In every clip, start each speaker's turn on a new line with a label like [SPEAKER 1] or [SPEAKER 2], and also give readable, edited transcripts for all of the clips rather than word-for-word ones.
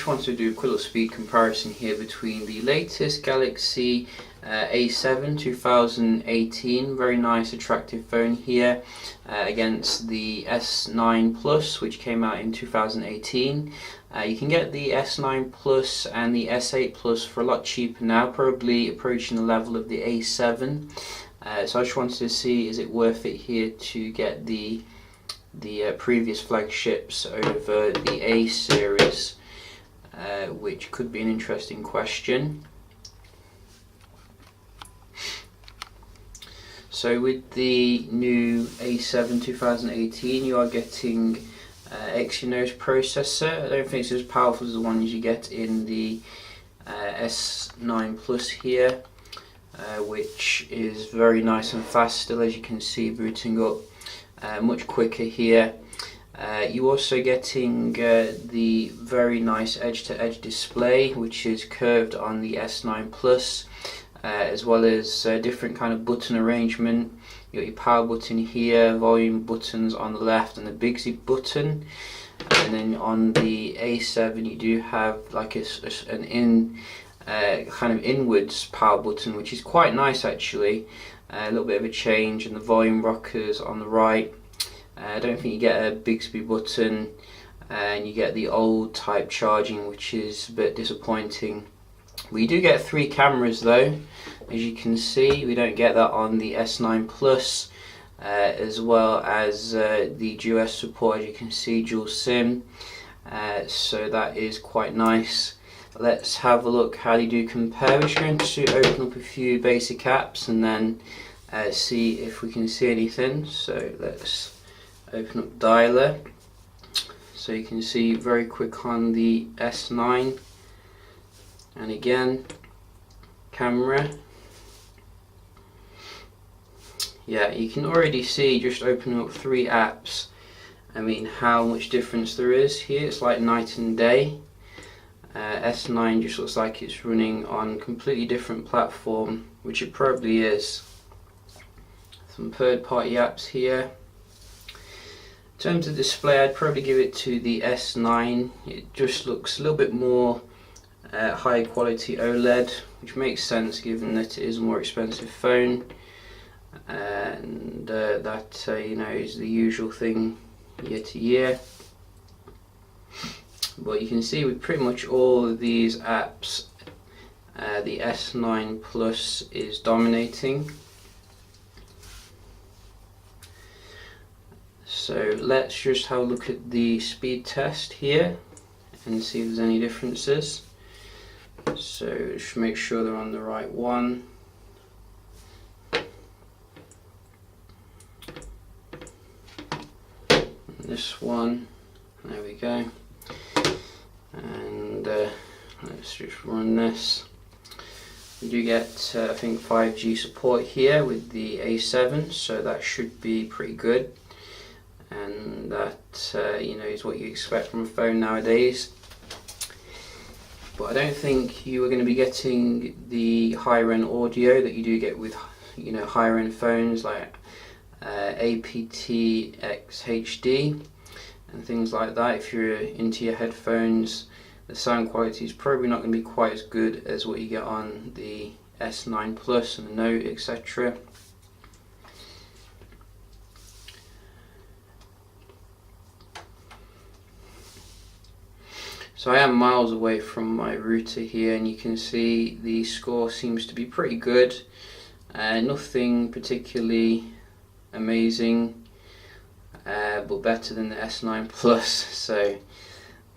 [SPEAKER 1] wanted to do a quick little speed comparison here between the latest Galaxy A7 2018, very nice attractive phone here, against the S9 Plus, which came out in 2018. You can get the S9 Plus and the S8 Plus for a lot cheaper now, probably approaching the level of the A7. So I just wanted to see, is it worth it here to get the previous flagships over the A series, which could be an interesting question. So with the new A7 2018, you are getting Exynos processor. I don't think it's as powerful as the ones you get in the S9 Plus here, which is very nice and fast still, as you can see, booting up much quicker here. You're also getting the very nice edge-to-edge display, which is curved on the S9 Plus, as well as different kind of button arrangement. You got your power button here, volume buttons on the left, and the Bixby button. And then on the A7, you do have like an kind of inwards power button, which is quite nice actually. A little bit of a change, and the volume rockers on the right. I don't think you get a Bixby button, and you get the old type charging, which is a bit disappointing. We do get 3 cameras though, as you can see. We don't get that on the S9 Plus, as well as the dual support, as you can see, dual SIM. So that is quite nice. Let's have a look how they do compare. We're just going to open up a few basic apps and then see if we can see anything. So let's open up Dialer. So you can see very quick on the S9, and again camera. Yeah, you can already see, just opening up 3 apps, I mean how much difference there is here. It's like night and day. S9 just looks like it's running on a completely different platform, which it probably is. Some third-party apps here. In terms of display, I'd probably give it to the S9. It just looks a little bit more high quality OLED, which makes sense given that it is a more expensive phone, and that you know, is the usual thing year to year. But you can see with pretty much all of these apps, the S9 Plus is dominating. So let's just have a look at the speed test here and see if there's any differences. So just make sure they're on the right one. This one, there we go. And let's just run this. We do get I think 5G support here with the A7, so that should be pretty good, and that you know, is what you expect from a phone nowadays. But I don't think you are going to be getting the higher end audio that you do get with, you know, higher end phones like aptX HD and things like that. If you're into your headphones, the sound quality is probably not going to be quite as good as what you get on the S9 Plus and the Note, etc. So I am miles away from my router here, and you can see the score seems to be pretty good. Nothing particularly amazing, but better than the S9 Plus. So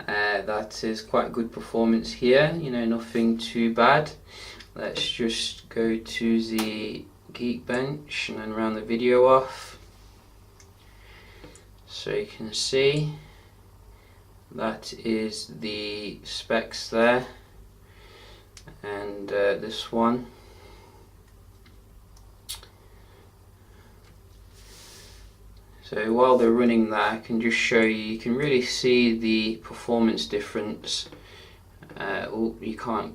[SPEAKER 1] that is quite good performance here. You know, nothing too bad. Let's just go to the Geekbench and then round the video off. So you can see that is the specs there, and this one. So while they're running that, I can just show you, you can really see the performance difference. Oh, you can't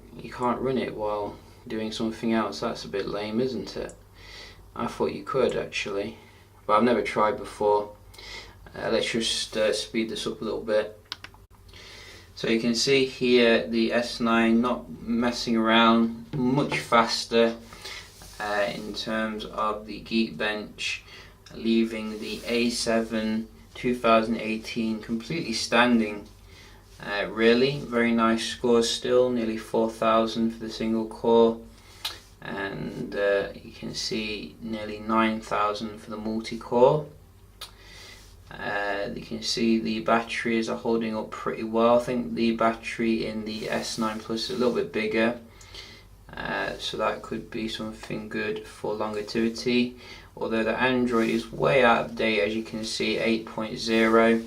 [SPEAKER 1] run it while doing something else. That's a bit lame, isn't it? I thought you could actually, but I've never tried before. Let's just speed this up a little bit. So you can see here the S9 not messing around, much faster in terms of the Geekbench, leaving the A7 2018 completely standing. Really very nice scores still, nearly 4,000 for the single core, and you can see nearly 9,000 for the multi-core. You can see the batteries are holding up pretty well. I think the battery in the S9 Plus is a little bit bigger, so that could be something good for longevity, although the Android is way out of date, as you can see, 8.0.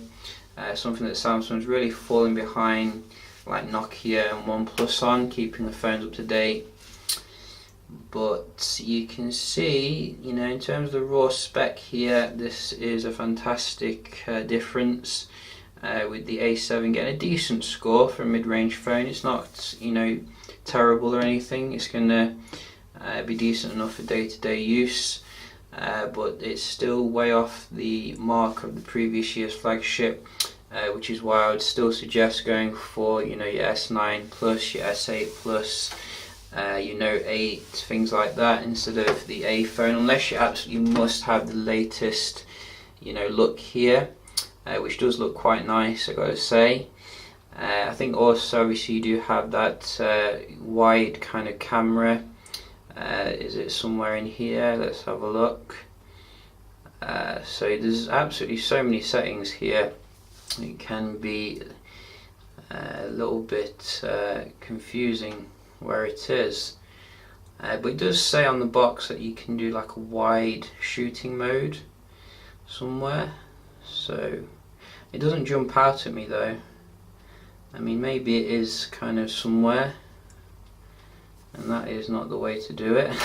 [SPEAKER 1] Something that Samsung's really falling behind, like Nokia and OnePlus on, keeping the phones up to date. But you can see, you know, in terms of the raw spec here, this is a fantastic difference, with the A7 getting a decent score for a mid-range phone. It's not, you know, terrible or anything. It's going to be decent enough for day-to-day use, but it's still way off the mark of the previous year's flagship, which is why I would still suggest going for, you know, your S9 Plus, your S8 Plus, your Note 8, things like that, instead of the A phone, unless you absolutely must have the latest, you know, look here, which does look quite nice, I gotta say. I think also obviously you do have that wide kind of camera. Is it somewhere in here? Let's have a look. So there's absolutely so many settings here. It can be a little bit confusing where it is, but it does say on the box that you can do like a wide shooting mode somewhere, so it doesn't jump out at me though. I mean, maybe it is kind of somewhere, and that is not the way to do it.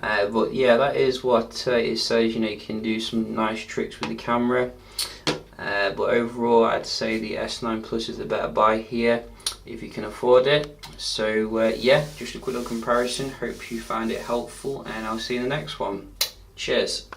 [SPEAKER 1] But yeah, that is what it says. You know, you can do some nice tricks with the camera, but overall I'd say the S9 Plus is the better buy here if you can afford it. So yeah, just a quick little comparison. Hope you found it helpful, and I'll see you in the next one. Cheers.